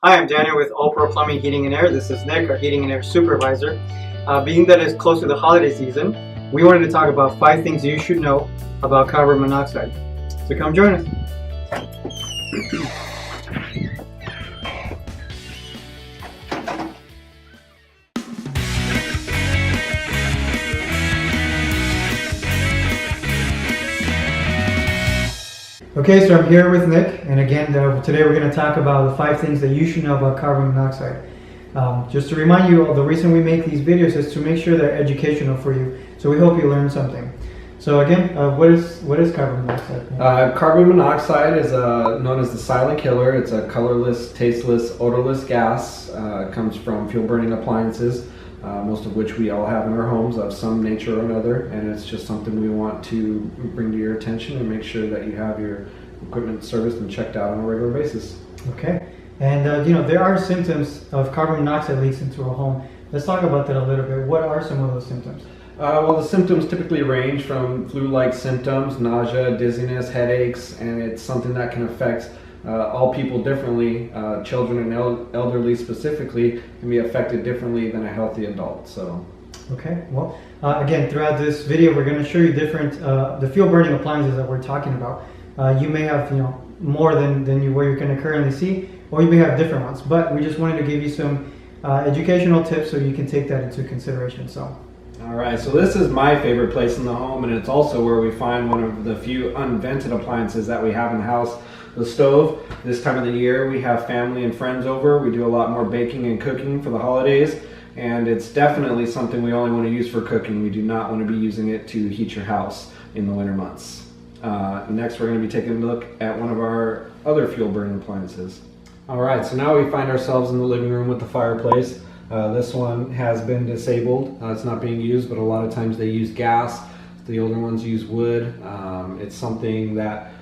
Hi, I'm Daniel with All Pro Plumbing, Heating and Air. This is Nick, our Heating and Air Supervisor. Being that it's close to the holiday season, we wanted to talk about 5 things you should know about carbon monoxide. So come join us. Okay, so I'm here with Nick, and again, today we're going to talk about the 5 things that you should know about carbon monoxide. Just to remind you, the reason we make these videos is to make sure they're educational for you, so we hope you learn something. So again, what is carbon monoxide? Carbon monoxide is known as the silent killer. It's a colorless, tasteless, odorless gas. It comes from fuel burning appliances, most of which we all have in our homes of some nature or another, and it's just something we want to bring to your attention and make sure that you have your equipment serviced and checked out on a regular basis. Okay, and there are symptoms of carbon monoxide leaks into a home. Let's talk about that a little bit. What are some of those symptoms? Well, the symptoms typically range from flu-like symptoms, nausea, dizziness, headaches, and it's something that can affect all people differently. Children and elderly specifically can be affected differently than a healthy adult. So, okay. Well, again, throughout this video, we're going to show you different the fuel burning appliances that we're talking about. You may have more than where you're going to currently see, or you may have different ones. But we just wanted to give you some educational tips so you can take that into consideration. So. All right, so this is my favorite place in the home, and it's also where we find one of the few unvented appliances that we have in the house, the stove. This time of the year, we have family and friends over. We do a lot more baking and cooking for the holidays, and it's definitely something we only want to use for cooking. We do not want to be using it to heat your house in the winter months. Next, we're going to be taking a look at one of our other fuel burning appliances. All right, so now we find ourselves in the living room with the fireplace. This one has been disabled. It's not being used, but a lot of times they use gas. The older ones use wood. It's something that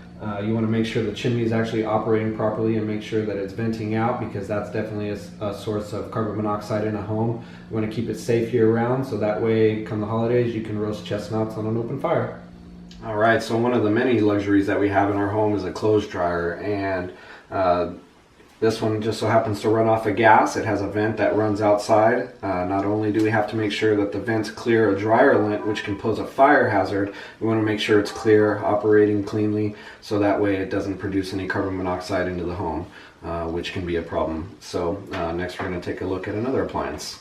you want to make sure the chimney is actually operating properly and make sure that it's venting out, because that's definitely a source of carbon monoxide in a home. You want to keep it safe year round, so that way come the holidays you can roast chestnuts on an open fire. All right, so one of the many luxuries that we have in our home is a clothes dryer, and this one just so happens to run off of gas. It has a vent that runs outside. Not only do we have to make sure that the vents clear a dryer lint, which can pose a fire hazard, we want to make sure it's clear, operating cleanly, so that way it doesn't produce any carbon monoxide into the home, which can be a problem. So next we're going to take a look at another appliance.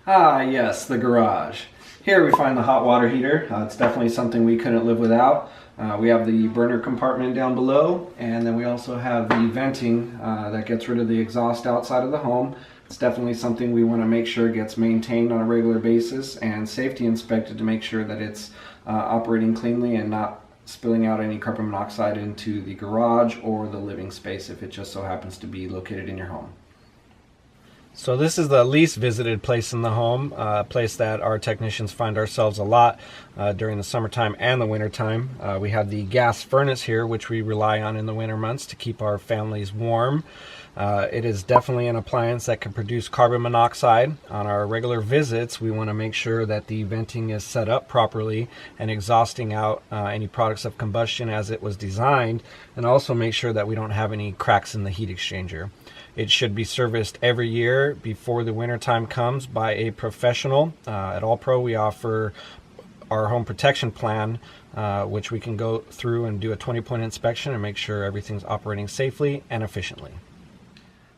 Ah yes, the garage. Here we find the hot water heater. It's definitely something we couldn't live without. We have the burner compartment down below, and then we also have the venting that gets rid of the exhaust outside of the home. It's definitely something we want to make sure gets maintained on a regular basis and safety inspected to make sure that it's operating cleanly and not spilling out any carbon monoxide into the garage or the living space if it just so happens to be located in your home. So this is the least visited place in the home, a place that our technicians find ourselves a lot during the summertime and the wintertime. We have the gas furnace here, which we rely on in the winter months to keep our families warm. It is definitely an appliance that can produce carbon monoxide. On our regular visits, we want to make sure that the venting is set up properly and exhausting out any products of combustion as it was designed, and also make sure that we don't have any cracks in the heat exchanger. It should be serviced every year before the winter time comes by a professional. At All Pro, we offer our home protection plan, which we can go through and do a 20-point inspection and make sure everything's operating safely and efficiently.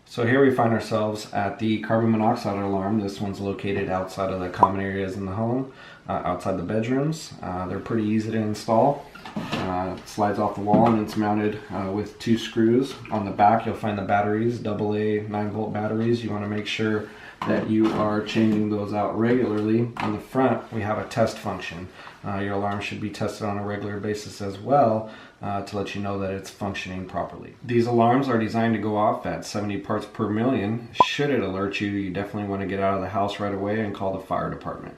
So here we find ourselves at the carbon monoxide alarm. This one's located outside of the common areas in the home, outside the bedrooms. They're pretty easy to install. It slides off the wall and it's mounted with 2 screws. On the back you'll find the batteries, AA 9-volt batteries. You want to make sure that you are changing those out regularly. On the front we have a test function. Your alarm should be tested on a regular basis as well to let you know that it's functioning properly. These alarms are designed to go off at 70 parts per million. Should it alert you, you definitely want to get out of the house right away and call the fire department.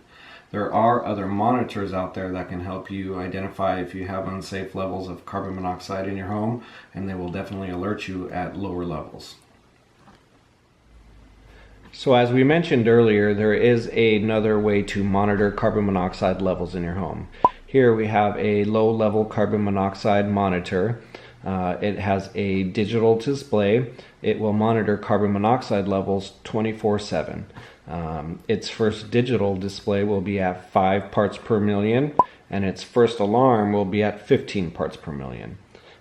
There are other monitors out there that can help you identify if you have unsafe levels of carbon monoxide in your home, and they will definitely alert you at lower levels. So as we mentioned earlier, there is another way to monitor carbon monoxide levels in your home. Here we have a low level carbon monoxide monitor. It has a digital display. It will monitor carbon monoxide levels 24/7. Its first digital display will be at 5 parts per million, and its first alarm will be at 15 parts per million.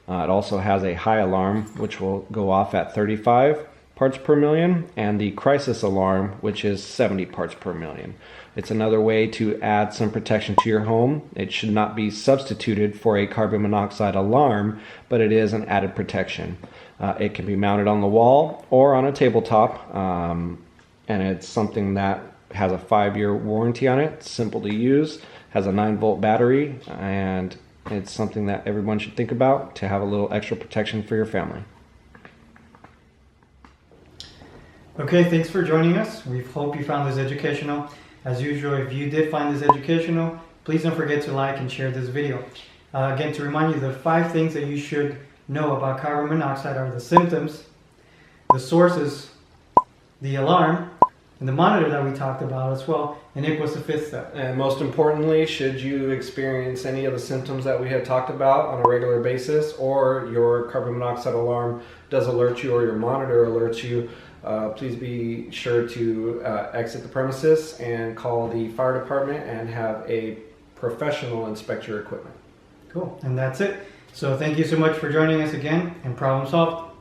It also has a high alarm, which will go off at 35 parts per million, and the crisis alarm, which is 70 parts per million. It's another way to add some protection to your home. It should not be substituted for a carbon monoxide alarm, but it is an added protection. It can be mounted on the wall or on a tabletop, and it's something that has a 5-year warranty on it. It's simple to use, has a 9-volt battery, and it's something that everyone should think about to have a little extra protection for your family. Okay, thanks for joining us. We hope you found this educational. As usual, if you did find this educational, please don't forget to like and share this video. Again, to remind you, the 5 things that you should know about carbon monoxide are the symptoms, the sources, the alarm, and the monitor that we talked about as well, and it was the 5th step. And most importantly, should you experience any of the symptoms that we have talked about on a regular basis, or your carbon monoxide alarm does alert you or your monitor alerts you, please be sure to exit the premises and call the fire department and have a professional inspect your equipment. Cool, and that's it. So thank you so much for joining us again, and problem solved.